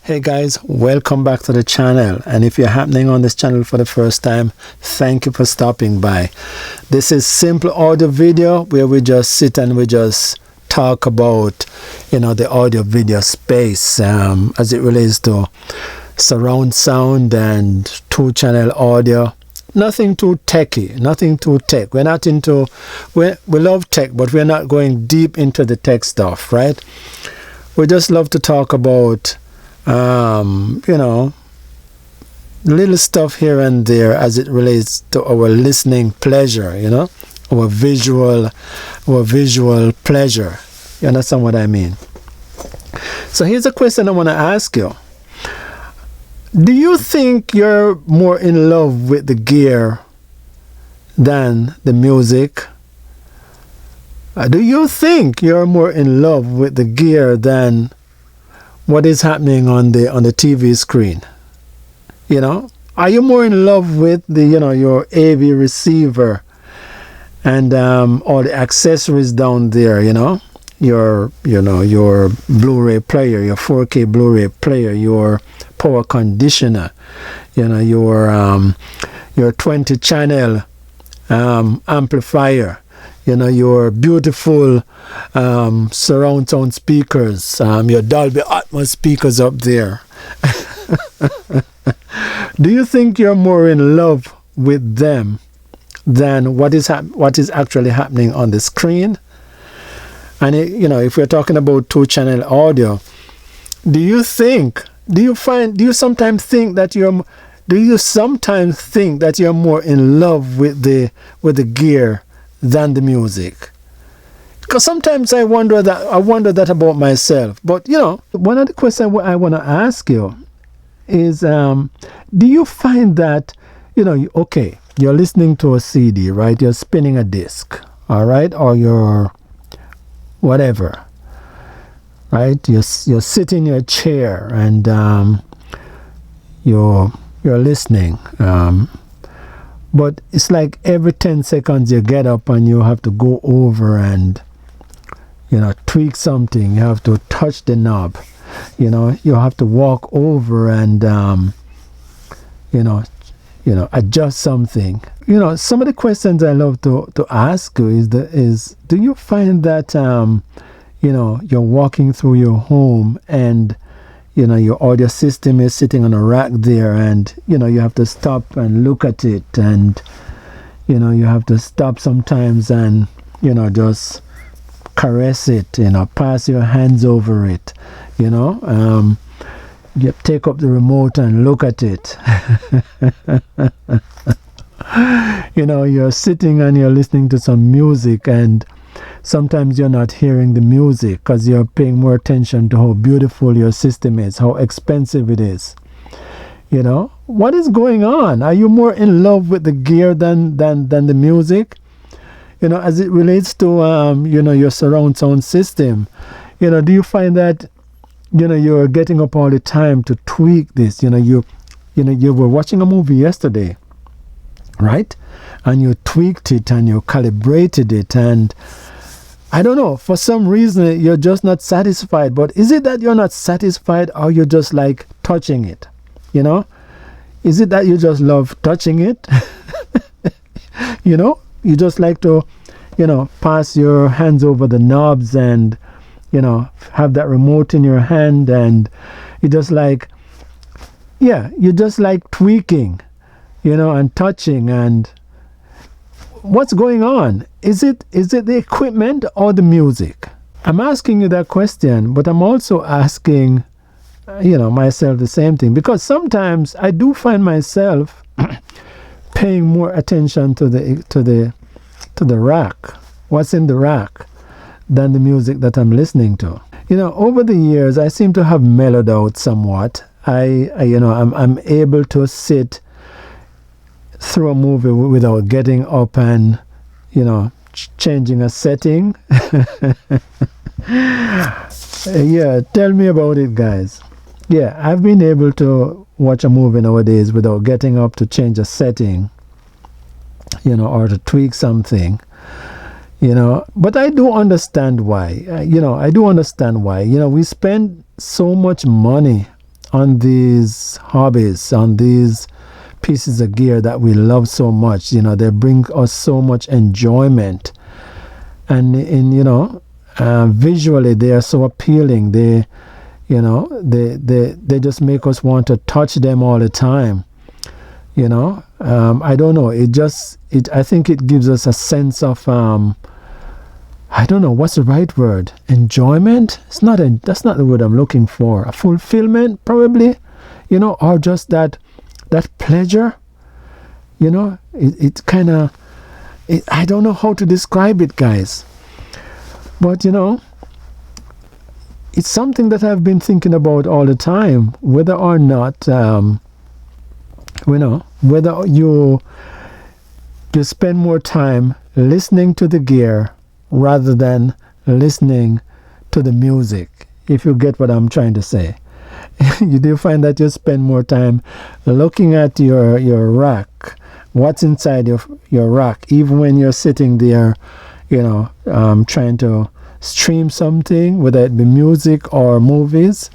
Hey guys, welcome back to the channel, and if you're happening on this channel for the first time, thank you for stopping by. This is simple audio video where we just sit and we just talk about the audio video space as it relates to surround sound and 2-channel audio. Nothing too techy, nothing too tech. We're not into we love tech, but we're not going deep into the tech stuff, right? We just love to talk about little stuff here and there as it relates to our listening pleasure, our visual pleasure. You understand what I mean? So here's a question I want to ask you. Do you think you're more in love with the gear than the music? Do you think you're more in love with the gear than what is happening on the TV screen? Are you more in love with the your AV receiver and all the accessories down there? Your Blu-ray player, your 4K Blu-ray player, your power conditioner, your 20-channel amplifier, your beautiful surround sound speakers, your Dolby Atmos speakers up there. Do you think you're more in love with them than what is actually happening on the screen? And if we're talking about 2-channel audio, do you sometimes think that you're more in love with the gear than the music? Because sometimes I wonder that about myself. But one of the questions I want to ask you is, do you find that you're listening to a CD, right? You're spinning a disc, all right, or you're whatever, right? You're sitting in your chair and you're listening. But it's like every 10 seconds you get up and you have to go over and tweak something. You have to touch the knob. You have to walk over and adjust something. Some of the questions I love to ask you is do you find that you're walking through your home and your audio system is sitting on a rack there, and you have to stop and look at it, and you have to stop sometimes and just caress it, pass your hands over it, you take up the remote and look at it. You're sitting and you're listening to some music, and sometimes you're not hearing the music because you're paying more attention to how beautiful your system is, how expensive it is. What is going on? Are you more in love with the gear than the music? As it relates to your surround sound system, do you find that you're getting up all the time to tweak this? You were watching a movie yesterday, right? And you tweaked it and you calibrated it, and I don't know, for some reason you're just not satisfied. But is it that you're not satisfied, or you're just like touching it? Is it that you just love touching it? You just like to pass your hands over the knobs and have that remote in your hand, and you just like tweaking and touching. And what's going on? Is it the equipment or the music? I'm asking you that question, but I'm also asking myself the same thing, because sometimes I do find myself paying more attention to the rack, what's in the rack, than the music that I'm listening to. Over the years I seem to have mellowed out somewhat. I'm able to sit through a movie without getting up and changing a setting. Yeah, tell me about it, guys. Yeah, I've been able to watch a movie nowadays without getting up to change a setting, or to tweak something. But I do understand why. I do understand why. We spend so much money hobbies, on these pieces of gear that we love so much. You know, they bring us so much enjoyment, and visually they are so appealing. They just make us want to touch them all the time. I don't know, I think it gives us a sense of I don't know what's the right word. Enjoyment? That's not the word I'm looking for. A fulfillment, probably, or just that pleasure. It kind of, I don't know how to describe it, guys. But it's something that I've been thinking about all the time, whether or not, whether you spend more time listening to the gear rather than listening to the music, if you get what I'm trying to say. You do find that you spend more time looking at your rack, what's inside your rack, even when you're sitting there, trying to stream something, whether it be music or movies.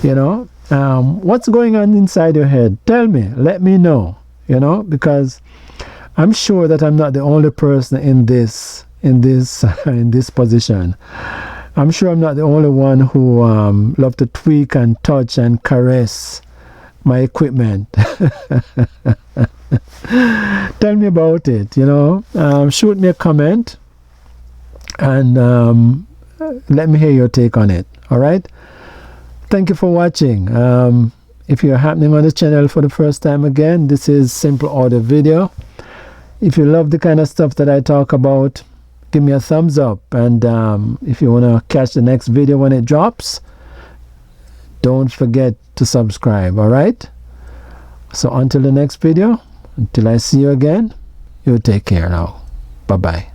What's going on inside your head? Tell me, let me know, because I'm sure that I'm not the only person in this position. I'm sure I'm not the only one who love to tweak and touch and caress my equipment. Tell me about it, shoot me a comment and let me hear your take on it. All right, thank you for watching. If you're happening on the channel for the first time, again, this is Simple Audio Video. If you love the kind of stuff that I talk about, give me a thumbs up, and if you want to catch the next video when it drops, don't forget to subscribe. All right, so until the next video, until I see you again, you take care now. Bye bye.